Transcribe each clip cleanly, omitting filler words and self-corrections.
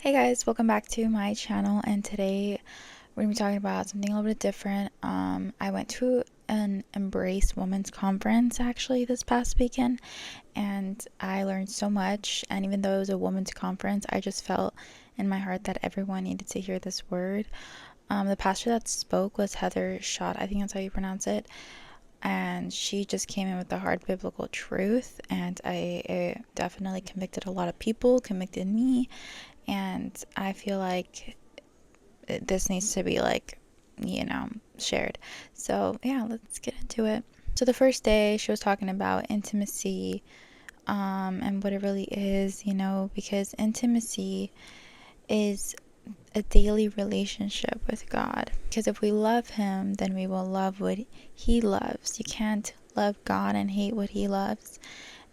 Hey guys, welcome back to my channel, and today we're going to be talking about something a little bit different. I went to an Embrace Women's Conference actually this past weekend, and I learned so much. And even though it was a women's conference, I just felt in my heart that everyone needed to hear this word. The pastor that spoke was Heather Schott, I think that's how you pronounce it, and she just came in with the hard biblical truth, and it definitely convicted a lot of people, convicted me. And I feel like this needs to be shared. So yeah, let's get into it. So the first day she was talking about intimacy, and what it really is, because intimacy is a daily relationship with God. Because if we love Him, then we will love what He loves. You can't love God and hate what He loves.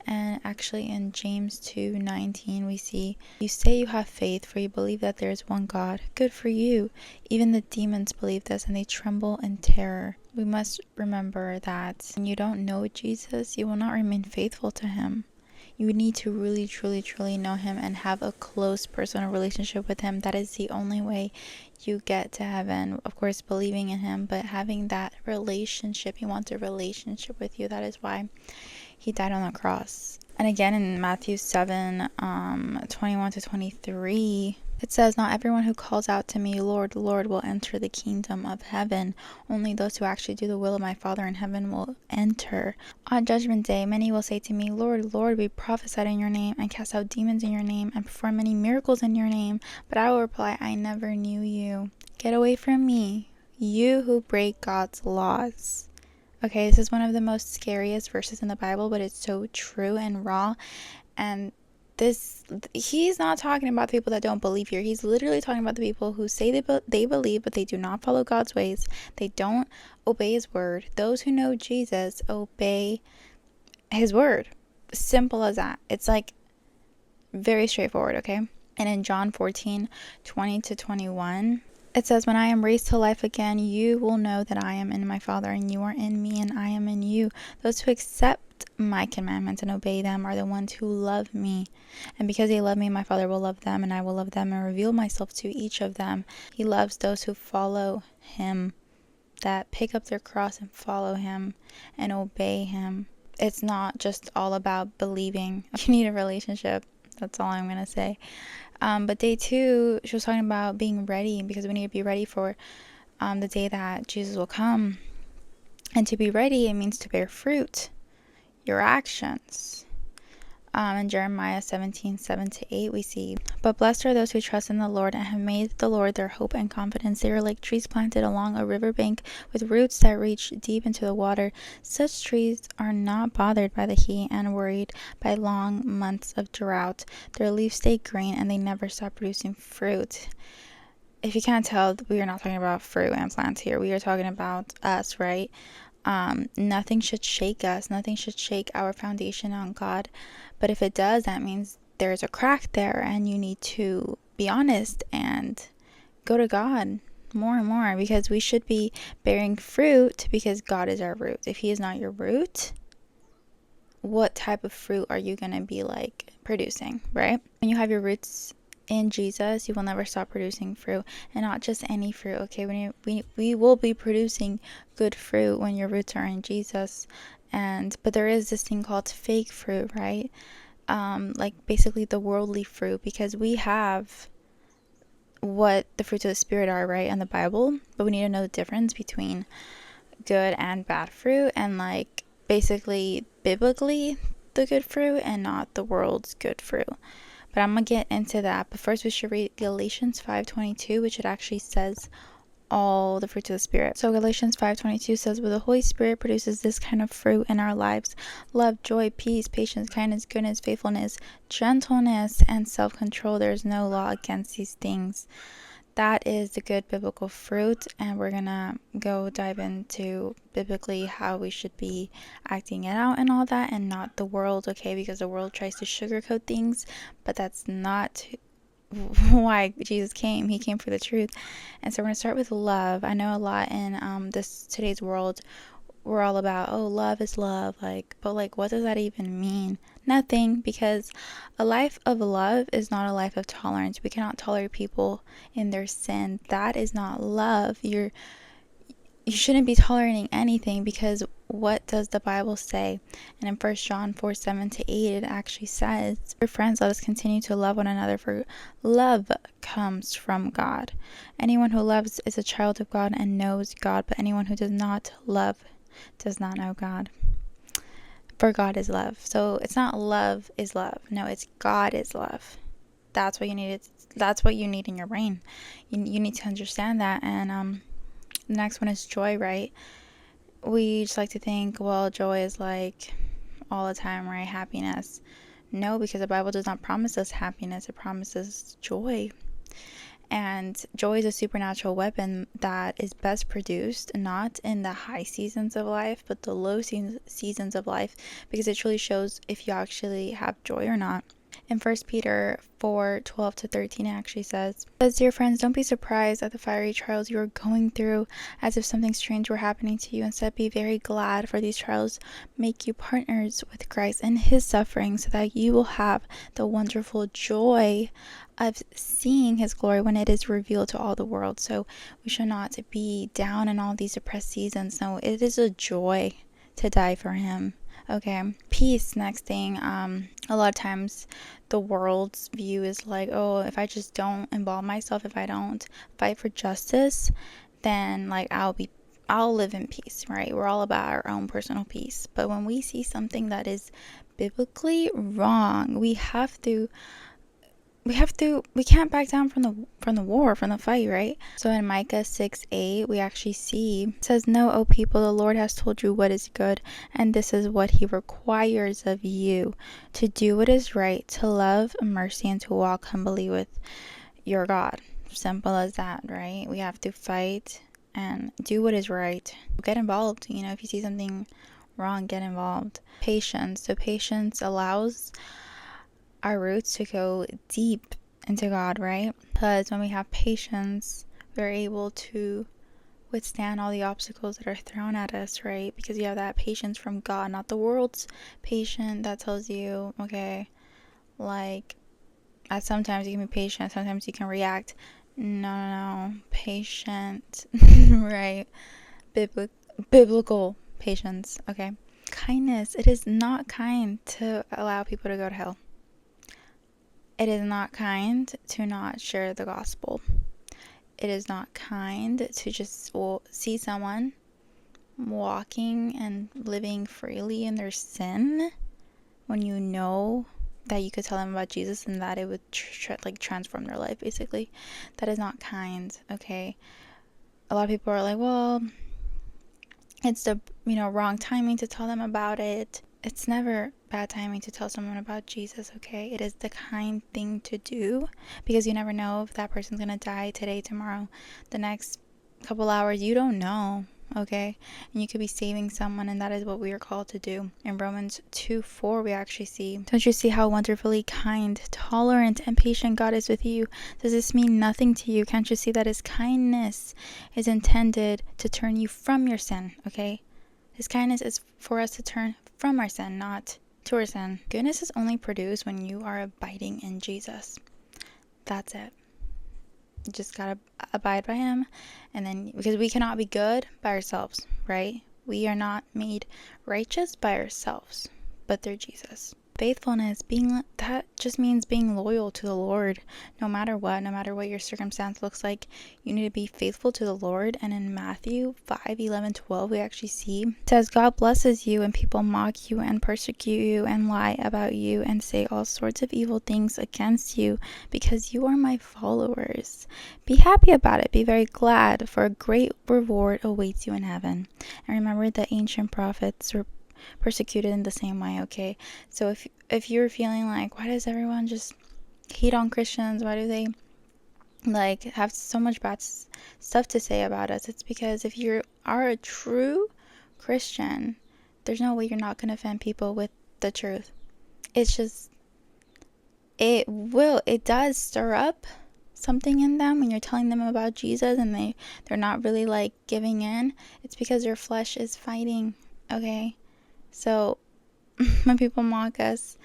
And actually in James 2:19 we see, "You say you have faith, for you believe that there is one God. Good for you. Even the demons believe this, and they tremble in terror." We must remember that when you don't know Jesus, you will not remain faithful to Him. You need to really, truly, truly know Him and have a close personal relationship with Him. That is the only way you get to heaven. Of course, believing in Him, but having that relationship. He wants a relationship with you. That is why He died on the cross. And again in Matthew 7:21-23, it says, "Not everyone who calls out to me, 'Lord, Lord,' will enter the kingdom of heaven. Only those who actually do the will of my Father in heaven will enter. On Judgment Day, many will say to me, 'Lord, Lord, we prophesied in your name, and cast out demons in your name, and performed many miracles in your name.' But I will reply, 'I never knew you. Get away from me, you who break God's laws.'" Okay, this is one of the most scariest verses in the Bible, but it's so true and raw. And he's not talking about the people that don't believe here. He's literally talking about the people who say they believe, but they do not follow God's ways. They don't obey His word. Those who know Jesus obey His word. Simple as that. It's like very straightforward, okay? And in John 14:20-21, it says, "When I am raised to life again, you will know that I am in my Father, and you are in me, and I am in you. Those who accept my commandments and obey them are the ones who love me. And because they love me, my Father will love them, and I will love them and reveal myself to each of them." He loves those who follow Him, that pick up their cross and follow Him and obey Him. It's not just all about believing. You need a relationship. That's all I'm going to say. But day 2, she was talking about being ready, because we need to be ready for the day that Jesus will come. And to be ready, it means to bear fruit, your actions. In Jeremiah 17:7-8, we see, "But blessed are those who trust in the Lord and have made the Lord their hope and confidence. They are like trees planted along a riverbank with roots that reach deep into the water. Such trees are not bothered by the heat and worried by long months of drought. Their leaves stay green and they never stop producing fruit." If you can't tell, we are not talking about fruit and plants here. We are talking about us, right? Nothing should shake us. Nothing should shake our foundation on God. But if it does, that means there's a crack there, and you need to be honest and go to God more and more, because we should be bearing fruit because God is our root. If He is not your root, what type of fruit are you going to be producing, right? When you have your roots in Jesus, you will never stop producing fruit, and not just any fruit, okay? We will be producing good fruit when your roots are in Jesus. But there is this thing called fake fruit, right? Basically the worldly fruit, because we have what the fruits of the Spirit are, right, in the Bible, but we need to know the difference between good and bad fruit, and basically biblically the good fruit and not the world's good fruit. But I'm going to get into that. But first we should read Galatians 5:22, which it actually says all the fruits of the Spirit. So Galatians 5:22 says, "But the Holy Spirit produces this kind of fruit in our lives: love, joy, peace, patience, kindness, goodness, faithfulness, gentleness, and self-control. There is no law against these things." That is the good biblical fruit, and we're gonna go dive into biblically how we should be acting it out and all that, and not the world, okay? Because the world tries to sugarcoat things, but that's not why Jesus came. He came for the truth. And so we're gonna start with love. I know a lot in today's world, we're all about, oh, love is love, like, but like, what does that even mean? Nothing, because a life of love is not a life of tolerance. We cannot tolerate people in their sin. That is not love. You shouldn't be tolerating anything, because what does the Bible say? And in 1 John 4:7-8, it actually says, "Dear friends, let us continue to love one another, for love comes from God. Anyone who loves is a child of God and knows God, but anyone who does not love does not know God. For God is love." So it's not love is love. No, it's God is love. That's what you need. That's what you need in your brain. You need to understand that. And the next one is joy, right? We just like to think, well, joy is like all the time, right? Happiness. No, because the Bible does not promise us happiness. It promises joy. And joy is a supernatural weapon that is best produced not in the high seasons of life, but the low seasons of life, because it truly shows if you actually have joy or not. In 1 Peter 4:12-13, it actually says, "Dear friends, don't be surprised at the fiery trials you are going through, as if something strange were happening to you. Instead, be very glad, for these trials make you partners with Christ in his suffering, so that you will have the wonderful joy of seeing his glory when it is revealed to all the world." So we should not be down in all these depressed seasons. No, it is a joy to die for him. Okay, peace. Next thing, a lot of times the world's view is like, oh, if I just don't involve myself, if I don't fight for justice, then like I'll live in peace, right? We're all about our own personal peace. But when we see something that is biblically wrong, we can't back down from the war, from the fight, right? So in Micah 6:8, we actually see, it says, "Know, O people, the Lord has told you what is good, and this is what he requires of you, to do what is right, to love mercy, and to walk humbly with your God." Simple as that, right? We have to fight and do what is right. Get involved. If you see something wrong, get involved. Patience. So patience allows our roots to go deep into God, right? Because when we have patience, we're able to withstand all the obstacles that are thrown at us, right? Because you have that patience from God, not the world's patience that tells you, okay, like, sometimes you can be patient, sometimes you can react. No. Patient, right? Biblical patience, okay? Kindness. It is not kind to allow people to go to hell. It is not kind to not share the gospel. It is not kind to just see someone walking and living freely in their sin when you know that you could tell them about Jesus and that it would transform their life, basically. That is not kind, okay? A lot of people are like, well, it's the wrong timing to tell them about it. It's never bad timing to tell someone about Jesus, okay? It is the kind thing to do, because you never know if that person's gonna die today, tomorrow, the next couple hours. You don't know, okay? And you could be saving someone, and that is what we are called to do. In Romans 2:4, we actually see, "Don't you see how wonderfully kind, tolerant, and patient God is with you? Does this mean nothing to you? Can't you see that his kindness is intended to turn you from your sin?" Okay? His kindness is for us to turn from our sin, not to our sin. Goodness is only produced when you are abiding in Jesus. That's it. You just gotta abide by him. And then, because we cannot be good by ourselves, right? We are not made righteous by ourselves, but through Jesus. Faithfulness, that just means being loyal to the Lord, no matter what your circumstance looks like. You need to be faithful to the Lord. And in Matthew 5:11-12, we actually see, it says, "God blesses you when people mock you and persecute you and lie about you and say all sorts of evil things against you because you are my followers. Be happy about it. Be very glad, for a great reward awaits you in heaven." And remember, the ancient prophets were persecuted in the same way, okay? So if you're feeling like, why does everyone just hate on Christians? Why do they have so much bad stuff to say about us? It's because if you are a true Christian, there's no way you're not going to offend people with the truth. It's just, it does stir up something in them when you're telling them about Jesus and they're not really like giving in, it's because their flesh is fighting, okay? So when people mock us,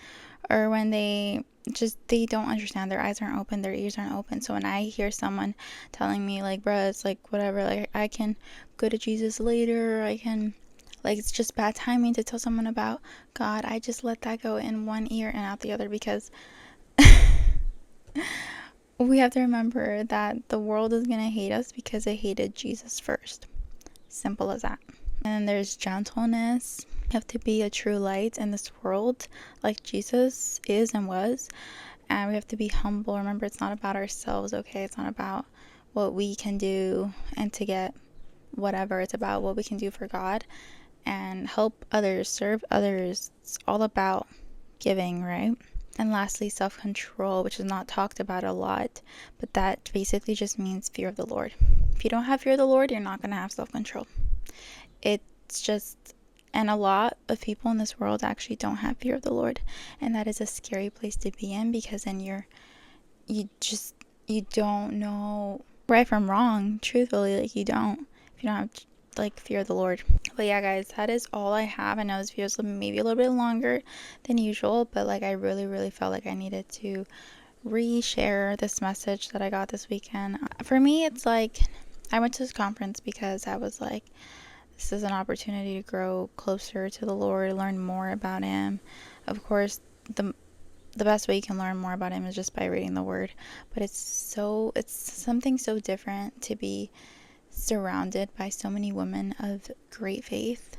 or when they don't understand, their eyes aren't open, their ears aren't open. So when I hear someone telling me like, bruh, it's like whatever, like I can go to Jesus later, I can, like, it's just bad timing to tell someone about God, I just let that go in one ear and out the other, because we have to remember that the world is going to hate us because it hated Jesus first. Simple as that. And then there's gentleness. You have to be a true light in this world like Jesus is and was. And we have to be humble. Remember, it's not about ourselves, okay? It's not about what we can do and to get whatever. It's about what we can do for God and help others, serve others. It's all about giving, right? And lastly, self-control, which is not talked about a lot, but that basically just means fear of the Lord. If you don't have fear of the Lord, you're not going to have self-control. It's just, and a lot of people in this world actually don't have fear of the Lord, and that is a scary place to be in, because then you don't know right from wrong, truthfully. Like, you don't, if you don't have like fear of the Lord. But yeah, guys, that is all I have. I know this video is maybe a little bit longer than usual, but like I really felt like I needed to re-share this message that I got this weekend. For me, it's like I went to this conference because I was like, this is an opportunity to grow closer to the Lord, learn more about Him. Of course, the best way you can learn more about Him is just by reading the Word, but it's something so different to be surrounded by so many women of great faith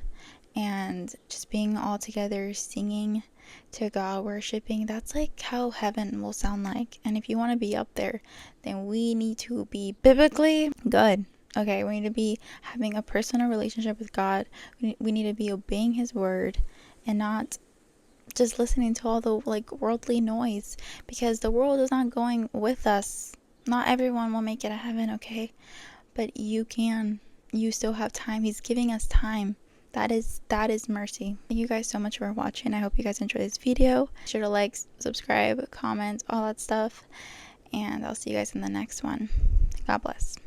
and just being all together singing to God, worshiping. That's like how heaven will sound like. And if you want to be up there, then we need to be biblically good. Okay, we need to be having a personal relationship with God. We need to be obeying His word and not just listening to all the like worldly noise, because the world is not going with us. Not everyone will make it to heaven, okay? But you can. You still have time. He's giving us time. That is mercy. Thank you guys so much for watching. I hope you guys enjoyed this video. Be sure to like, subscribe, comment, all that stuff. And I'll see you guys in the next one. God bless.